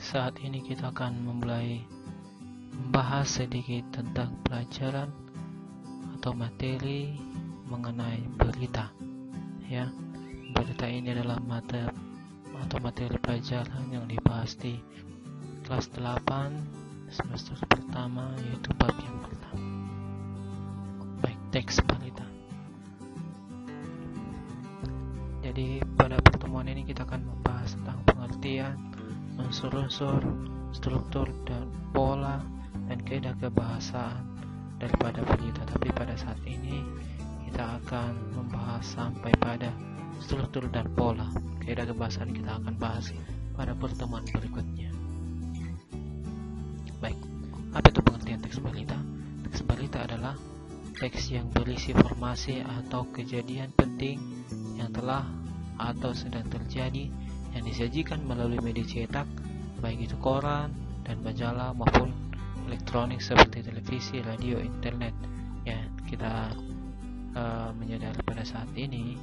Saat ini kita akan memulai membahas sedikit tentang pelajaran atau materi mengenai berita. Ya, berita ini adalah materi pelajaran yang dibahas di kelas 8 semester pertama, yaitu bab yang pertama. Baik, teks berita. Jadi pada pertemuan ini kita akan membahas tentang pengertian, unsur-unsur, struktur dan pola dan kaidah kebahasaan daripada berita. Tapi pada saat ini kita akan membahas sampai pada struktur dan pola. Kaidah kebahasaan kita akan bahas pada pertemuan berikutnya. Baik, apa itu pengertian teks berita? Teks berita adalah teks yang berisi informasi atau kejadian penting yang telah atau sedang terjadi yang disajikan melalui media cetak, baik itu koran dan majalah maupun elektronik seperti televisi, radio, internet. Ya, kita menyadari pada saat ini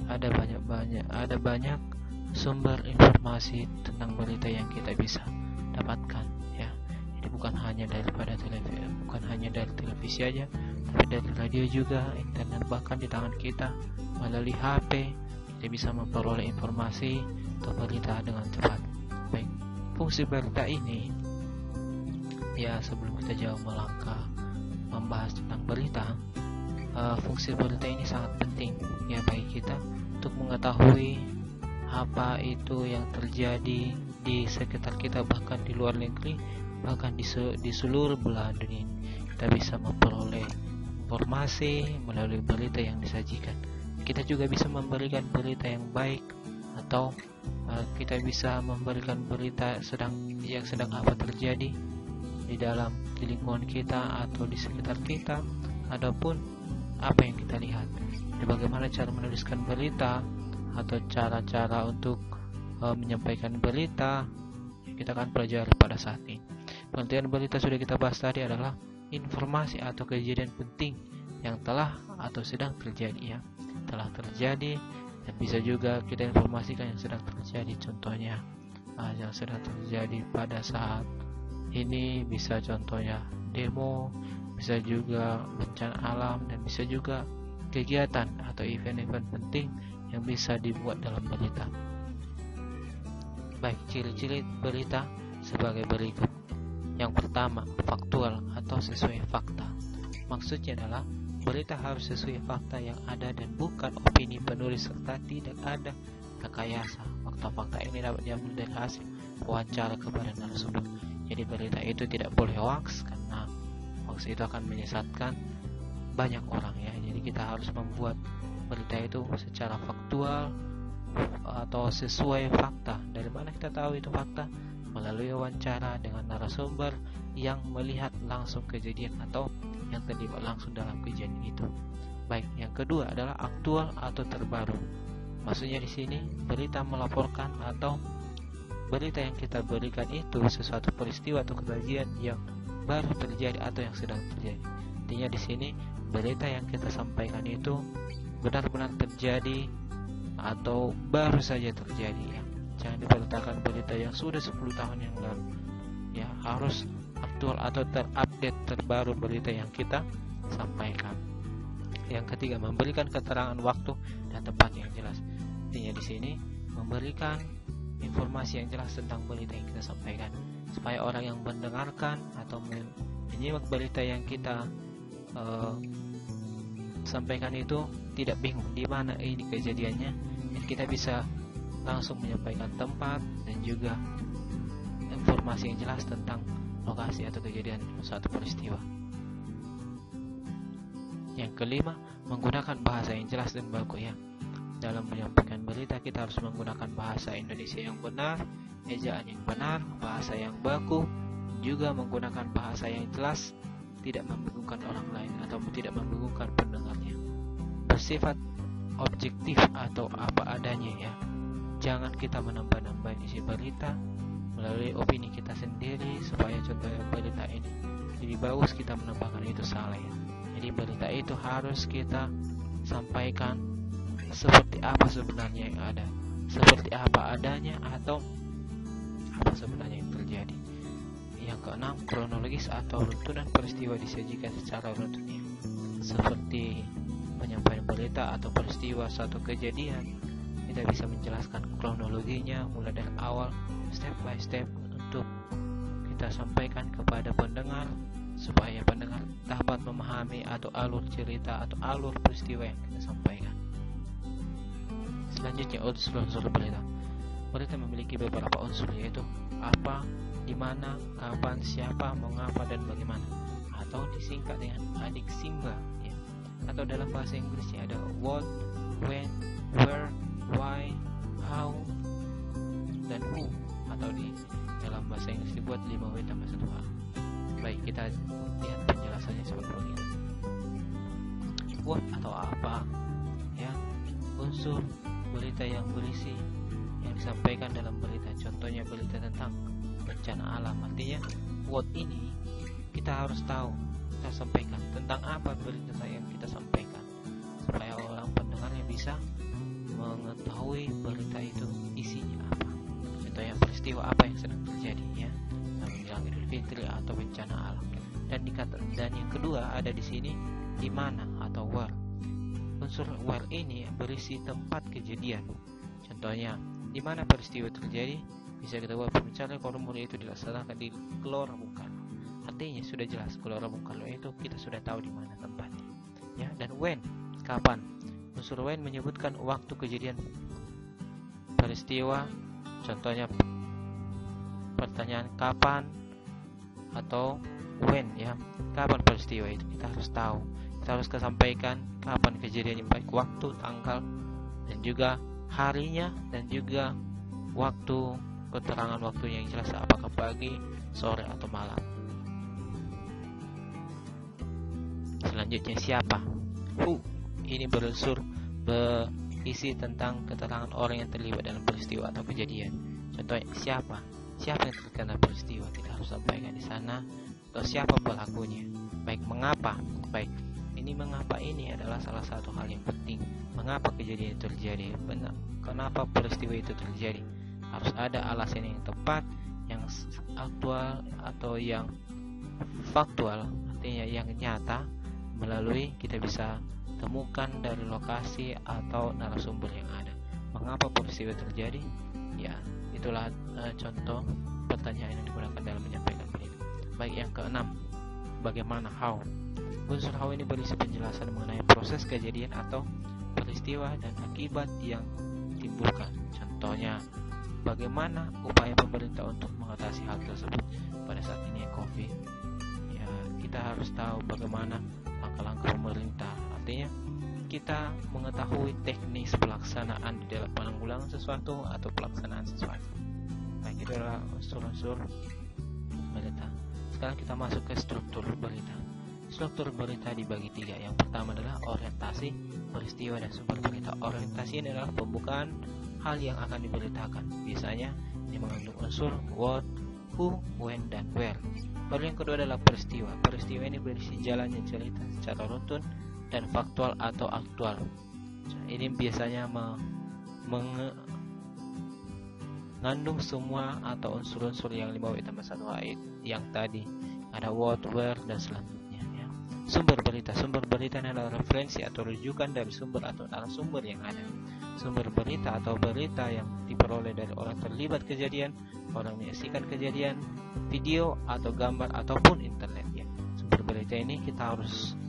ada banyak sumber informasi tentang berita yang kita bisa dapatkan. Ya, jadi bukan hanya dari televisi aja, tapi dari radio juga, internet, bahkan di tangan kita melalui HP kita bisa memperoleh informasi atau berita dengan cepat. Baik, fungsi berita ini, ya sebelum kita jauh melangkah membahas tentang berita, fungsi berita ini sangat penting ya bagi kita untuk mengetahui apa itu yang terjadi di sekitar kita, bahkan di luar negeri, bahkan di seluruh belahan dunia. Kita bisa memperoleh informasi melalui berita yang disajikan. Kita juga bisa memberikan berita yang baik, atau kita bisa memberikan berita yang sedang apa terjadi di lingkungan kita atau di sekitar kita, ataupun apa yang kita lihat. Jadi bagaimana cara menuliskan berita atau cara-cara untuk menyampaikan berita, kita akan pelajari pada saat ini. Pengertian berita sudah kita bahas tadi adalah informasi atau kejadian penting yang telah atau sedang terjadi, ya. Telah terjadi, dan bisa juga kita informasikan yang sedang terjadi. Contohnya yang sedang terjadi pada saat ini bisa contohnya demo, bisa juga bencana alam, dan bisa juga kegiatan atau event-event penting yang bisa dibuat dalam berita. Baik, ciri-ciri berita sebagai berikut. Yang pertama, faktual atau sesuai fakta. Maksudnya adalah berita harus sesuai fakta yang ada dan bukan opini penulis, serta tidak ada rekayasa. Fakta-fakta ini dapat diambil dari hasil wawancara kepada narasumber. Jadi berita itu tidak boleh hoax, karena hoax itu akan menyesatkan banyak orang, ya. Jadi kita harus membuat berita itu secara faktual atau sesuai fakta. Dari mana kita tahu itu fakta? Melalui wawancara dengan narasumber yang melihat langsung kejadian atau yang terlibat langsung dalam kejadian itu. Baik, yang kedua adalah aktual atau terbaru. Maksudnya di sini berita melaporkan atau berita yang kita berikan itu sesuatu peristiwa atau kejadian yang baru terjadi atau yang sedang terjadi. Artinya di sini berita yang kita sampaikan itu benar-benar terjadi atau baru saja terjadi, ya. Jangan diberitakan berita yang sudah 10 tahun yang lalu. Ya, harus aktual atau terupdate, terbaru berita yang kita sampaikan. Yang ketiga, memberikan keterangan waktu dan tempat yang jelas. Artinya di sini memberikan informasi yang jelas tentang berita yang kita sampaikan, supaya orang yang mendengarkan atau menyimak berita yang kita sampaikan itu tidak bingung di mana ini kejadiannya, dan kita bisa langsung menyampaikan tempat dan juga informasi yang jelas tentang lokasi atau kejadian suatu peristiwa. Yang kelima, menggunakan bahasa yang jelas dan baku, ya. Dalam menyampaikan berita kita harus menggunakan bahasa Indonesia yang benar, ejaan yang benar, bahasa yang baku, juga menggunakan bahasa yang jelas, tidak membingungkan orang lain atau tidak membingungkan pendengarnya. Bersifat objektif atau apa adanya, ya. Jangan kita menambah-nambah isi berita melalui opini kita sendiri, supaya contohnya berita ini lebih bagus, kita menambahkan itu salah, ya. Jadi berita itu harus kita sampaikan seperti apa sebenarnya yang ada, seperti apa adanya, atau apa sebenarnya yang terjadi. terjadi. Yang keenam, kronologis atau runtunan peristiwa disajikan secara runtun, seperti penyampaian berita atau peristiwa suatu kejadian. Kita bisa menjelaskan kronologinya mulai dari awal, step by step, untuk kita sampaikan kepada pendengar supaya pendengar dapat memahami atau alur cerita atau alur peristiwa yang kita sampaikan. Selanjutnya, unsur-unsur berita. Berita memiliki beberapa unsur, yaitu apa, di mana, kapan, siapa, mengapa, dan bagaimana, atau disingkat dengan adjektiva, ya. Atau dalam bahasa Inggrisnya ada what, when, where, why, how, dan who, atau di dalam bahasa Inggris dibuat 5W tambah 1H. Baik, kita lihat penjelasannya seperti ini. What atau apa, ya, unsur berita yang berisi yang disampaikan dalam berita. Contohnya berita tentang bencana alam. Artinya what ini kita harus tahu, kita sampaikan tentang apa berita yang kita sampaikan, supaya orang pendengarnya bisa mengetahui berita itu isinya apa. Contohnya peristiwa apa yang sedang terjadi, ya, menjelang Idul Fitri atau bencana alam. Dan yang kedua ada di sini di mana atau where. Unsur where ini berisi tempat kejadian. Contohnya, di mana peristiwa terjadi, bisa kita buat misalnya kalau mulai itu dilaksanakan di Gelora Bung Karno. Artinya sudah jelas Gelora Bung Karno itu kita sudah tahu di mana tempatnya. Ya, dan when, kapan. Unsur when menyebutkan waktu kejadian peristiwa. Contohnya pertanyaan kapan atau when, ya, kapan peristiwa itu kita harus tahu. Kita harus sampaikan kapan kejadiannya, baik waktu, tanggal, dan juga harinya, dan juga waktu, keterangan waktunya yang jelas, apakah pagi, sore, atau malam. Selanjutnya siapa, who. Ini berunsur berisi tentang keterangan orang yang terlibat dalam peristiwa atau kejadian. Contohnya siapa yang terkena peristiwa, kita harus sampaikan di sana. Atau siapa pelakunya. Baik, mengapa, baik, ini mengapa ini adalah salah satu hal yang penting. Mengapa kejadian itu terjadi? Kenapa peristiwa itu terjadi? Harus ada alasan yang tepat, yang aktual atau yang faktual, artinya yang nyata, melalui kita bisa temukan dari lokasi atau narasumber yang ada. Mengapa peristiwa terjadi? Ya, itulah contoh pertanyaan yang digunakan dalam menyampaikan berita. Baik, yang keenam, bagaimana, how. Unsur how ini berisi penjelasan mengenai proses kejadian atau peristiwa dan akibat yang timbulkan. Contohnya, bagaimana upaya pemerintah untuk mengatasi hal tersebut pada saat ini COVID. Ya, kita harus tahu bagaimana langkah-langkah pemerintah. Artinya, kita mengetahui teknis pelaksanaan di dalam penanggulangan sesuatu atau pelaksanaan sesuatu. Nah, itu adalah unsur-unsur berita. Sekarang kita masuk ke struktur berita. Struktur berita dibagi 3. Yang pertama adalah orientasi, peristiwa, dan sumber berita. Orientasi adalah pembukaan hal yang akan diberitakan. Biasanya ini mengandung unsur what, who, when, dan where. Lalu yang kedua adalah peristiwa. Peristiwa ini berisi jalannya cerita secara runtun dan faktual atau aktual. Ini biasanya mengandung semua atau unsur-unsur yang 5W tambah 1H yang tadi. Ada what, where, dan selanjutnya. Sumber berita. Sumber berita adalah referensi atau rujukan dari sumber atau narasumber yang ada. Sumber berita atau berita yang diperoleh dari orang terlibat kejadian, orang menyaksikan kejadian, video atau gambar ataupun internet, ya. Sumber berita ini kita harus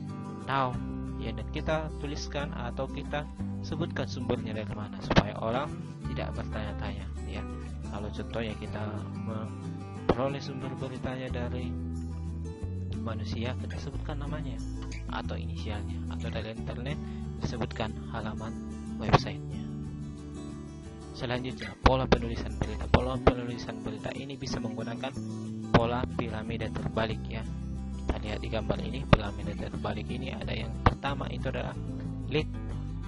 tahu, ya, dan kita tuliskan atau kita sebutkan sumbernya dari mana supaya orang tidak bertanya-tanya, ya. Kalau contohnya kita memperoleh sumber beritanya dari manusia, kita sebutkan namanya atau inisialnya, atau dari internet disebutkan halaman websitenya. Selanjutnya, pola penulisan berita. Pola penulisan berita ini bisa menggunakan pola piramida terbalik, ya. Kita lihat di gambar ini, piramida terbalik ini ada yang pertama itu adalah lead,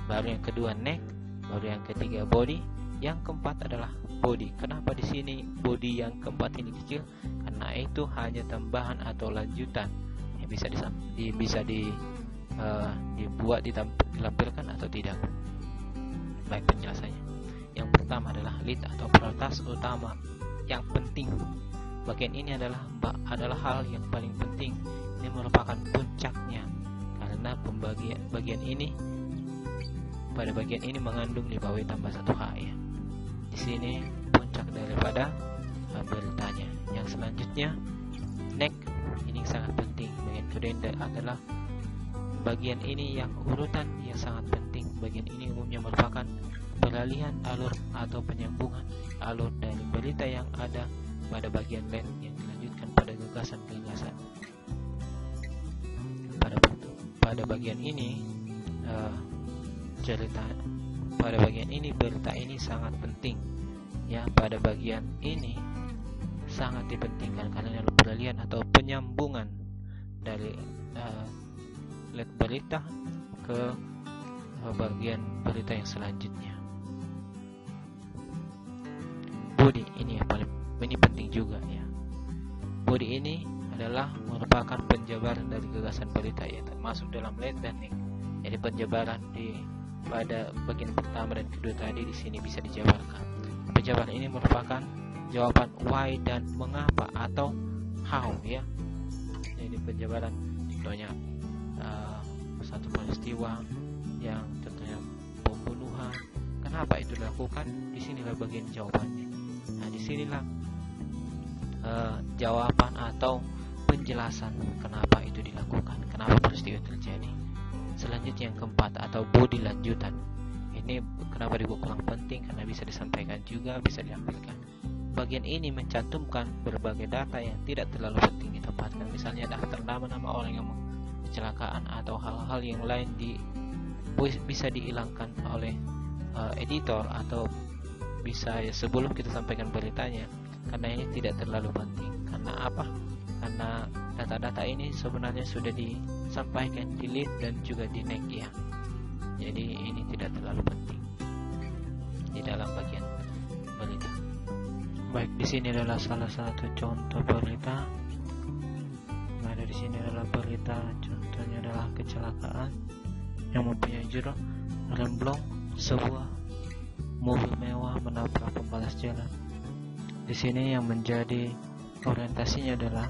baru yang kedua neck, baru yang ketiga body, yang keempat adalah body. Kenapa di sini body yang keempat ini kecil? Karena itu hanya tambahan atau lanjutan yang bisa dibuat, dilampirkan atau tidak. Baik, penjelasannya. Yang pertama adalah lead atau prioritas utama yang penting. bagian ini adalah hal yang paling penting. Ini merupakan puncaknya, karena bagian ini, pada bagian ini mengandung 5W tambah 1H ya. Di sini puncak daripada beritanya. Yang selanjutnya, next, ini sangat penting. Bagian kedua adalah bagian ini yang urutan yang sangat penting. Bagian ini umumnya merupakan peralihan alur atau penyambungan alur dari berita yang ada pada bagian lain yang dilanjutkan pada gagasan-gagasan. Pada bagian ini berita ini sangat penting ya. Pada bagian ini sangat dipentingkan karena peralihan atau penyambungan dari lead berita ke bagian berita yang selanjutnya. Body ini penting juga ya. Body ini adalah merupakan penjabaran dari gagasan berita ya, termasuk dalam lead dan neck. Jadi penjabaran pada bagian pertama dan kedua tadi di sini bisa dijabarkan. Penjabaran ini merupakan jawaban why dan mengapa atau how ya. Jadi penjabaran contohnya satu peristiwa yang contohnya pembunuhan, kenapa itu dilakukan, disinilah bagian jawabannya. Nah disinilah jawaban atau penjelasan kenapa itu dilakukan, kenapa peristiwa terjadi. Selanjutnya yang keempat atau body lanjutan. Ini kenapa dibuat kurang penting, karena bisa disampaikan juga, bisa diambilkan. Bagian ini mencantumkan berbagai data yang tidak terlalu penting ditempatkan, misalnya daftar nama-nama orang yang kecelakaan atau hal-hal yang lain bisa dihilangkan oleh editor atau bisa ya, sebelum kita sampaikan beritanya, karena ini tidak terlalu penting. Karena apa? Karena data-data ini sebenarnya sudah disampaikan di lead dan juga di neck ya. Jadi ini tidak terlalu penting di dalam bagian berita. Baik, di sini adalah salah satu contoh berita. Ada di sini adalah berita, contohnya adalah kecelakaan yang mempunyai judul remblong sebuah mobil mewah menabrak pembatas jalan. Di sini yang menjadi orientasinya adalah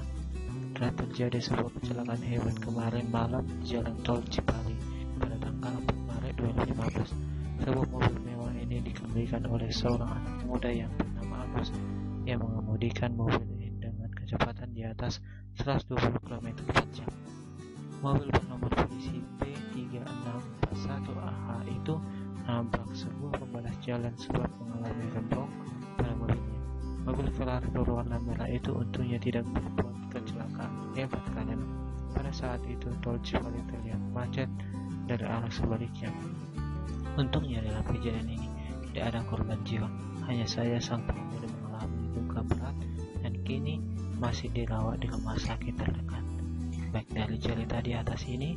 telah terjadi sebuah kecelakaan hebat kemarin malam di jalan tol Cipali pada tanggal 4 Maret 2015. Sebuah mobil mewah ini dikemudikan oleh seorang anak muda yang bernama Agus yang mengemudikan mobil ini dengan kecepatan di atas 120 km/jam. Mobil bernomor polisi B3641AH itu nabrak sebuah pembatas jalan sebab mengalami remblong pada mobilnya. Mobil Ferrari berwarna merah itu untungnya tidak berbuat kecelakaan hebat karena pada saat itu tol Cipali terlihat macet dari arah sebaliknya. Untungnya dalam kejadian ini tidak ada korban jiwa, hanya saya sang pengemudi mengalami luka berat dan kini masih dirawat di rumah sakit terdekat. Baik, dari cerita di atas ini,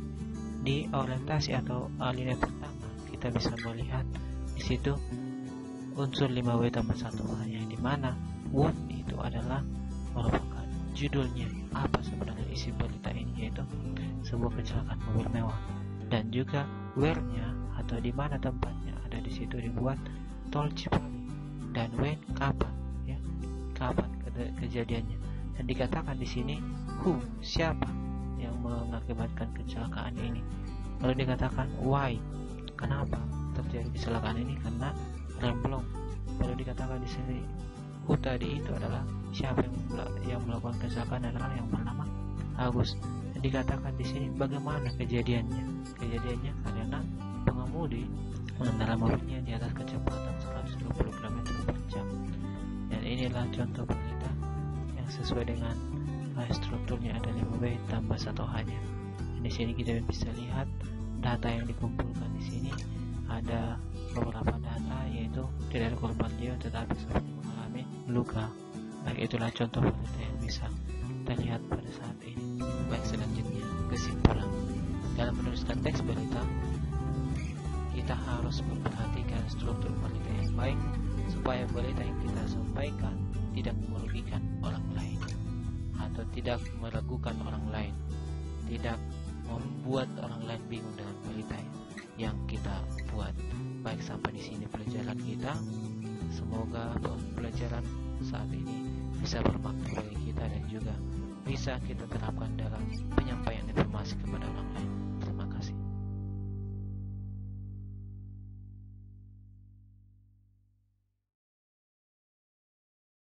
di orientasi atau alinea pertama kita bisa melihat di situ unsur 5W tambah 1H yang dimana what itu adalah merupakan judulnya, apa sebenarnya isi berita ini, yaitu sebuah kecelakaan mobil mewah, dan juga where-nya atau di mana tempatnya, ada di situ dibuat tol Cipali, dan when kapan ya, kapan kejadiannya, dan dikatakan di sini who, siapa yang mengakibatkan kecelakaan ini. Lalu dikatakan why, kenapa terjadi kecelakaan ini, karena remblong. Lalu dikatakan di sini who tadi itu adalah siapa yang melakukan kecelakaan adalah yang bernama Agus. Dan dikatakan di sini bagaimana kejadiannya. Kejadiannya karena pengemudi mengendarai mobilnya di atas kecepatan 120 km/jam. Dan inilah contoh berita yang sesuai dengan strukturnya, ada 5W tambah 1H-nya. Di sini kita bisa lihat data yang dikumpulkan di sini, ada beberapa data, yaitu tidak ada korban jiwa tetapi seperti mengalami luka. Baik, itulah contoh berita yang bisa kita lihat pada saat ini. Baik, selanjutnya kesimpulan. Dalam menuliskan teks berita, kita harus memperhatikan struktur berita yang baik supaya berita yang kita sampaikan tidak merugikan orang lain atau tidak meragukan orang lain, tidak membuat orang lain bingung dengan berita yang kita buat. Baik, sampai di sini pelajaran kita. Semoga pelajaran saat ini bisa bermakna bagi kita dan juga bisa kita terapkan dalam penyampaian informasi kepada orang lain.